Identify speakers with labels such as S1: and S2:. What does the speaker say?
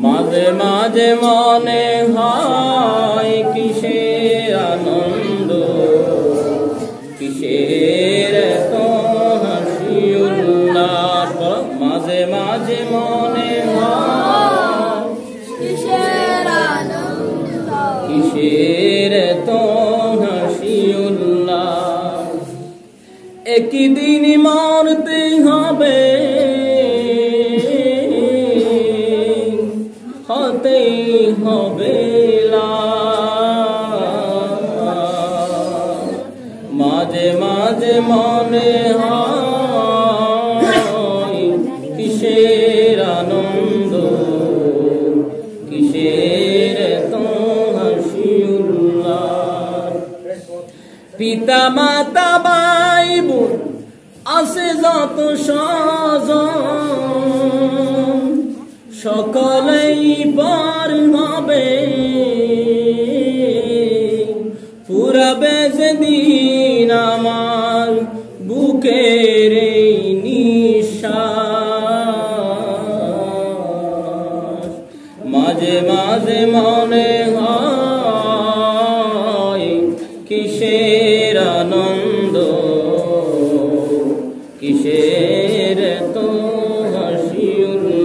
S1: মাঝে মাঝে মনে হয় কিসের আনন্দ, কিসের তো হাসি উল্লাস। মাঝে মাঝে মনে হয় কিসের আনন্দ, কিসের তো হাসি উল্লাস। একই দিন মরতে হবে, হতেই হবে লাশ। মাঝে মাঝে মনে হয় কিসের আনন্দ, কিসের তো হাসি উল্লাস। পিতা মাতা ভাই বোন আছে যত স্বজন, সকলেই পার হবে, পুরাবে যেদিন আমার বুকের এই নিঃশ্বাস। মাঝে মাঝে মনে হয় কিসের আনন্দ, কিসের তো হাসি উল্লাস।